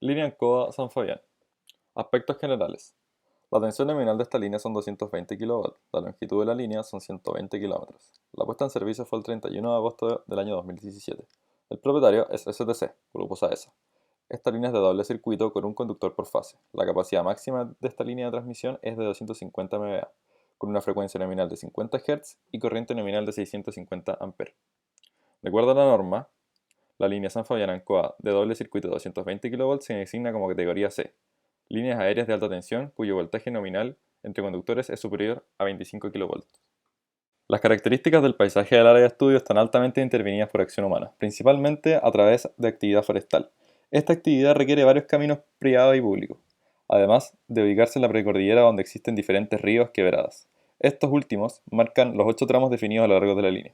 Línea Ancoa-San Fabián. Aspectos generales. La tensión nominal de esta línea son 220 kV, la longitud de la línea son 120 kilómetros. La puesta en servicio fue el 31 de agosto del año 2017. El propietario es STC, Grupo Saesa. Esta línea es de doble circuito con un conductor por fase. La capacidad máxima de esta línea de transmisión es de 250 MVA, con una frecuencia nominal de 50 Hz y corriente nominal de 650 A. De acuerdo a la norma, la línea San Fabián-Ancoa de doble circuito de 220 kV se designa como categoría C, líneas aéreas de alta tensión cuyo voltaje nominal entre conductores es superior a 25 kV. Las características del paisaje del área de estudio están altamente intervenidas por acción humana, principalmente a través de actividad forestal. Esta actividad requiere varios caminos privados y públicos, además de ubicarse en la precordillera donde existen diferentes ríos quebradas. Estos últimos marcan los 8 tramos definidos a lo largo de la línea.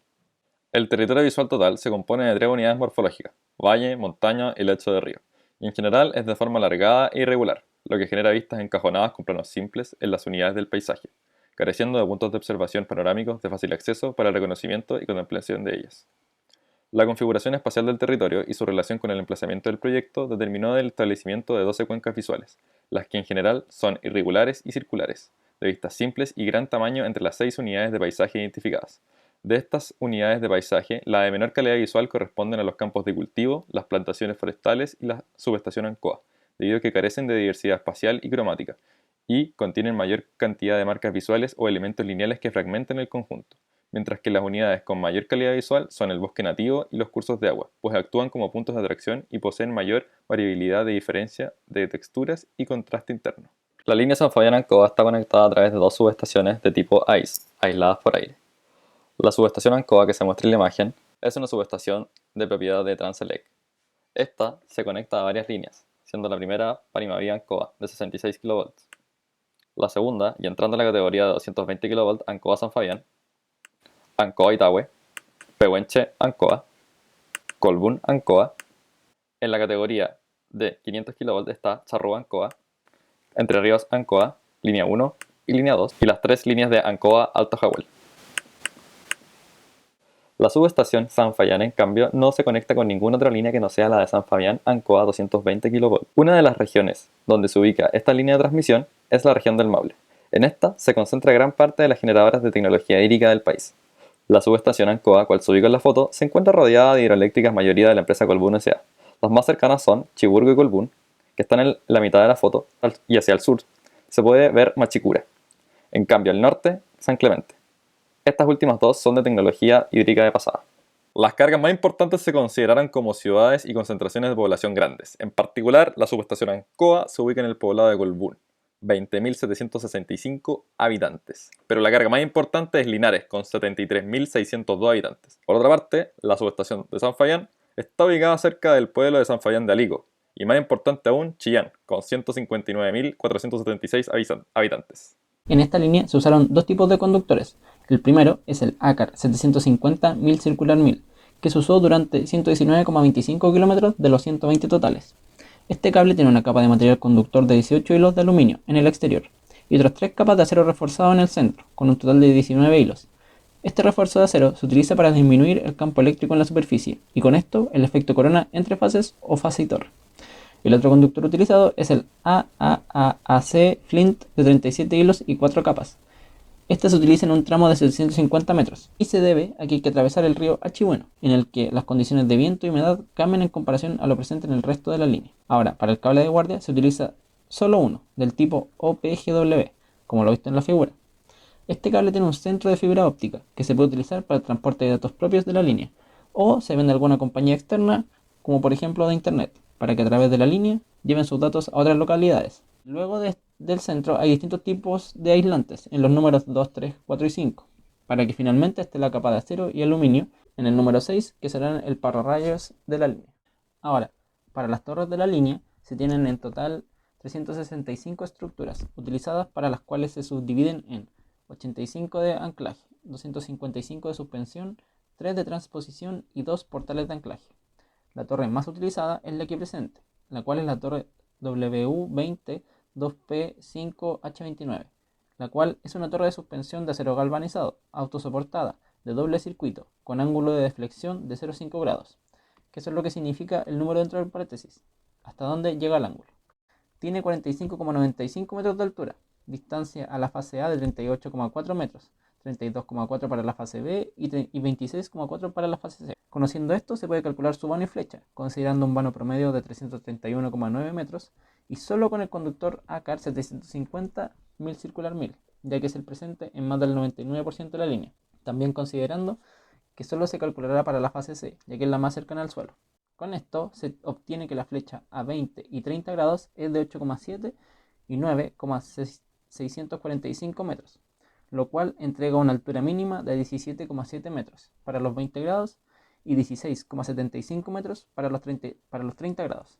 El territorio visual total se compone de 3 unidades morfológicas: valle, montaña y lecho de río, y en general es de forma alargada e irregular, lo que genera vistas encajonadas con planos simples en las unidades del paisaje, careciendo de puntos de observación panorámicos de fácil acceso para el reconocimiento y contemplación de ellas. La configuración espacial del territorio y su relación con el emplazamiento del proyecto determinó el establecimiento de 12 cuencas visuales, las que en general son irregulares y circulares, de vistas simples y gran tamaño entre las 6 unidades de paisaje identificadas. De estas unidades de paisaje, la de menor calidad visual corresponden a los campos de cultivo, las plantaciones forestales y la subestación Ancoa, debido a que carecen de diversidad espacial y cromática, y contienen mayor cantidad de marcas visuales o elementos lineales que fragmentan el conjunto, mientras que las unidades con mayor calidad visual son el bosque nativo y los cursos de agua, pues actúan como puntos de atracción y poseen mayor variabilidad de diferencia de texturas y contraste interno. La línea San Fabián-Ancoa está conectada a través de dos subestaciones de tipo ICE, aisladas por aire. La subestación Ancoa que se muestra en la imagen es una subestación de propiedad de Transelec. Esta se conecta a varias líneas, siendo la primera Parimavía Ancoa de 66 kV, la segunda, y entrando en la categoría de 220 kV, Ancoa San Fabián, Ancoa Itahue, Pehuenche Ancoa, Colbún Ancoa. En la categoría de 500 kV está Charrúa Ancoa, Entre Ríos Ancoa, línea 1 y línea 2, y las 3 líneas de Ancoa Alto Jahuel. La subestación San Fabián, en cambio, no se conecta con ninguna otra línea que no sea la de San Fabián Ancoa 220 kV. Una de las regiones donde se ubica esta línea de transmisión es la región del Maule. En esta se concentra gran parte de las generadoras de tecnología hídrica del país. La subestación Ancoa, cual se ubica en la foto, se encuentra rodeada de hidroeléctricas mayoría de la empresa Colbún S.A. Las más cercanas son Chiburgo y Colbún, que están en la mitad de la foto, y hacia el sur se puede ver Machicura. En cambio, al norte, San Clemente. Estas últimas dos son de tecnología hídrica de pasada. Las cargas más importantes se consideraron como ciudades y concentraciones de población grandes. En particular, la subestación Ancoa se ubica en el poblado de Colbún, 20.765 habitantes. Pero la carga más importante es Linares, con 73.602 habitantes. Por otra parte, la subestación de San Fabián está ubicada cerca del pueblo de San Fabián de Alico, y más importante aún, Chillán, con 159.476 habitantes. En esta línea se usaron dos tipos de conductores. El primero es el ACAR 750 1000 circular 1000, que se usó durante 119,25 km de los 120 totales. Este cable tiene una capa de material conductor de 18 hilos de aluminio en el exterior y otras 3 capas de acero reforzado en el centro, con un total de 19 hilos. Este refuerzo de acero se utiliza para disminuir el campo eléctrico en la superficie y con esto el efecto corona entre fases o fase y torre. El otro conductor utilizado es el AAAC Flint de 37 hilos y 4 capas. Este se utiliza en un tramo de 750 metros y se debe a que hay que atravesar el río Achibueno, en el que las condiciones de viento y humedad cambian en comparación a lo presente en el resto de la línea. Ahora, para el cable de guardia se utiliza solo uno, del tipo OPGW, como lo visto en la figura. Este cable tiene un centro de fibra óptica que se puede utilizar para el transporte de datos propios de la línea, o se vende a alguna compañía externa, como por ejemplo de internet, para que a través de la línea lleven sus datos a otras localidades. Luego del centro hay distintos tipos de aislantes en los números 2, 3, 4 y 5, para que finalmente esté la capa de acero y aluminio en el número 6, que serán el pararrayos de la línea. Ahora, para las torres de la línea se tienen en total 365 estructuras utilizadas, para las cuales se subdividen en 85 de anclaje, 255 de suspensión, 3 de transposición y 2 portales de anclaje. La torre más utilizada es la aquí presente, la cual es la torre W20 2P5H29, la cual es una torre de suspensión de acero galvanizado, autosoportada, de doble circuito, con ángulo de deflexión de 0,5 grados, que eso es lo que significa el número dentro del paréntesis. hasta donde llega el ángulo. Tiene 45,95 metros de altura, distancia a la fase A de 38,4 metros, 32,4 para la fase B y 26,4 para la fase C. Conociendo esto, se puede calcular su vano y flecha, considerando un vano promedio de 331,9 metros y solo con el conductor ACAR 750 1000 circular 1000, ya que es el presente en más del 99% de la línea. También considerando que solo se calculará para la fase C, ya que es la más cercana al suelo. Con esto se obtiene que la flecha a 20 y 30 grados es de 8,7 y 9,645 metros, lo cual entrega una altura mínima de 17,7 metros para los 20 grados y 16,75 metros para los 30 grados.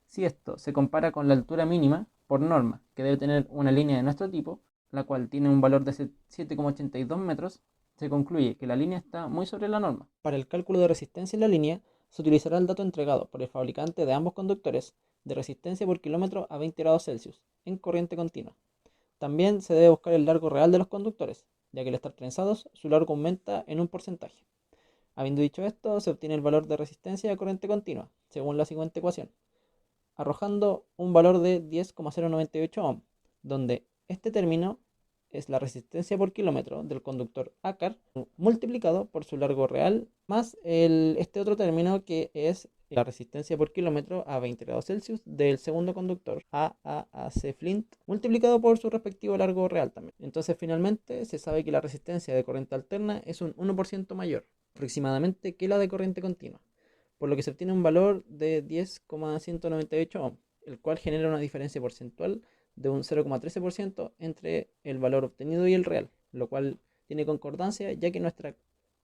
Si esto se compara con la altura mínima, por norma, que debe tener una línea de nuestro tipo, la cual tiene un valor de 7,82 metros, se concluye que la línea está muy sobre la norma. Para el cálculo de resistencia en la línea, se utilizará el dato entregado por el fabricante de ambos conductores de resistencia por kilómetro a 20 grados Celsius en corriente continua. También se debe buscar el largo real de los conductores, ya que al estar trenzados, su largo aumenta en un porcentaje. Habiendo dicho esto, se obtiene el valor de resistencia de corriente continua, según la siguiente ecuación, arrojando un valor de 10,098 ohm, donde este término es la resistencia por kilómetro del conductor ACAR multiplicado por su largo real más este otro término que es la resistencia por kilómetro a 20 grados Celsius del segundo conductor AAC Flint multiplicado por su respectivo largo real también. Entonces finalmente se sabe que la resistencia de corriente alterna es un 1% mayor aproximadamente que la de corriente continua, por lo que se obtiene un valor de 10,198 ohm, el cual genera una diferencia porcentual de un 0,13% entre el valor obtenido y el real, lo cual tiene concordancia ya que nuestra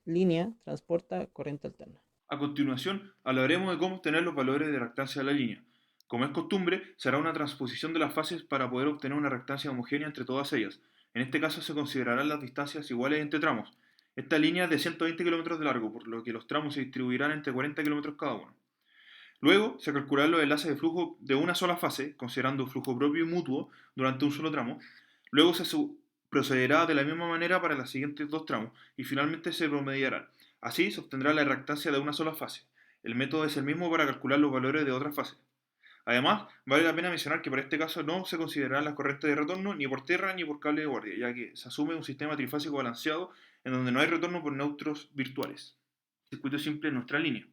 línea transporta corriente alterna. A continuación, hablaremos de cómo obtener los valores de reactancia de la línea. Como es costumbre, se hará una transposición de las fases para poder obtener una reactancia homogénea entre todas ellas. En este caso se considerarán las distancias iguales entre tramos. Esta línea es de 120 km de largo, por lo que los tramos se distribuirán entre 40 km cada uno. Luego, se calcularán los enlaces de flujo de una sola fase, considerando flujo propio y mutuo durante un solo tramo. Luego se procederá de la misma manera para los siguientes dos tramos y finalmente se promediarán. Así se obtendrá la reactancia de una sola fase. El método es el mismo para calcular los valores de otras fases. Además, vale la pena mencionar que para este caso no se considerarán las corrientes de retorno ni por tierra ni por cable de guardia, ya que se asume un sistema trifásico balanceado en donde no hay retorno por neutros virtuales. Circuito simple en nuestra línea.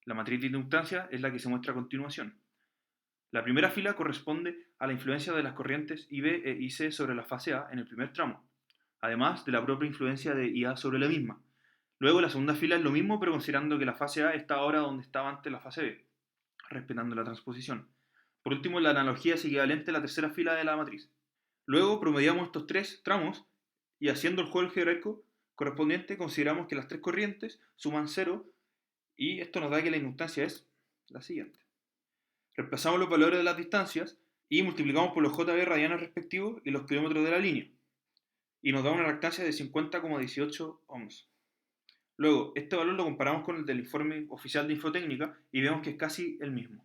La matriz de inductancia es la que se muestra a continuación. La primera fila corresponde a la influencia de las corrientes IB e IC sobre la fase A en el primer tramo, además de la propia influencia de IA sobre la misma. Luego la segunda fila es lo mismo, pero considerando que la fase A está ahora donde estaba antes la fase B, respetando la transposición. Por último, la analogía es equivalente a la tercera fila de la matriz. Luego promediamos estos tres tramos y haciendo el juego algebraico correspondiente consideramos que las tres corrientes suman 0 y esto nos da que la inductancia es la siguiente. Reemplazamos los valores de las distancias y multiplicamos por los JB radianes respectivos y los kilómetros de la línea. Y nos da una reactancia de 50,18 ohms. Luego, este valor lo comparamos con el del informe oficial de Infotécnica y vemos que es casi el mismo.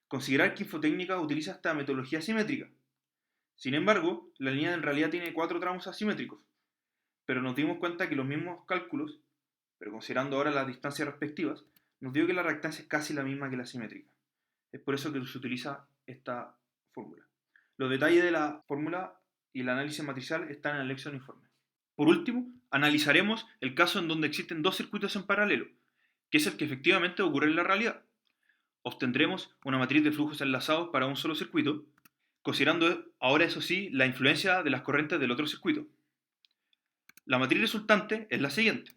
Considerar que Infotécnica utiliza esta metodología simétrica. Sin embargo, la línea en realidad tiene 4 tramos asimétricos, pero nos dimos cuenta que los mismos cálculos, pero considerando ahora las distancias respectivas, nos dio que la reactancia es casi la misma que la simétrica. Es por eso que se utiliza esta fórmula. Los detalles de la fórmula y el análisis matricial están en el anexo del informe. Por último, analizaremos el caso en donde existen dos circuitos en paralelo, que es el que efectivamente ocurre en la realidad. Obtendremos una matriz de flujos enlazados para un solo circuito, considerando ahora eso sí la influencia de las corrientes del otro circuito. La matriz resultante es la siguiente.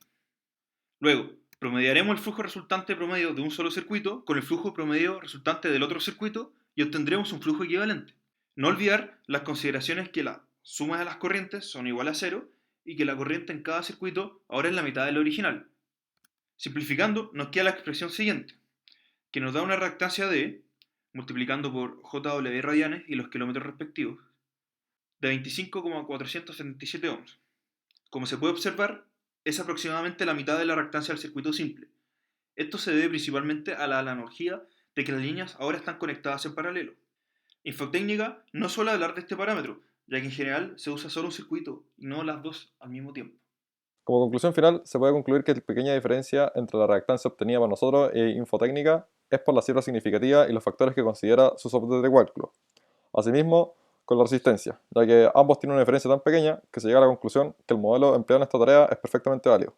Luego, promediaremos el flujo resultante promedio de un solo circuito con el flujo promedio resultante del otro circuito y obtendremos un flujo equivalente. No olvidar las consideraciones que las sumas de las corrientes son igual a 0 y que la corriente en cada circuito ahora es la mitad de la original. Simplificando, nos queda la expresión siguiente, que nos da una reactancia de, multiplicando por JW radianes y los kilómetros respectivos, de 25,477 ohms. Como se puede observar, es aproximadamente la mitad de la reactancia del circuito simple. Esto se debe principalmente a la analogía de que las líneas ahora están conectadas en paralelo. Infotécnica no suele hablar de este parámetro, ya que en general se usa solo un circuito y no las dos al mismo tiempo. Como conclusión final, se puede concluir que la pequeña diferencia entre la reactancia obtenida por nosotros e Infotécnica es por la cifra significativa y los factores que considera su soporte de cálculo. Asimismo, con la resistencia, ya que ambos tienen una diferencia tan pequeña que se llega a la conclusión que el modelo empleado en esta tarea es perfectamente válido.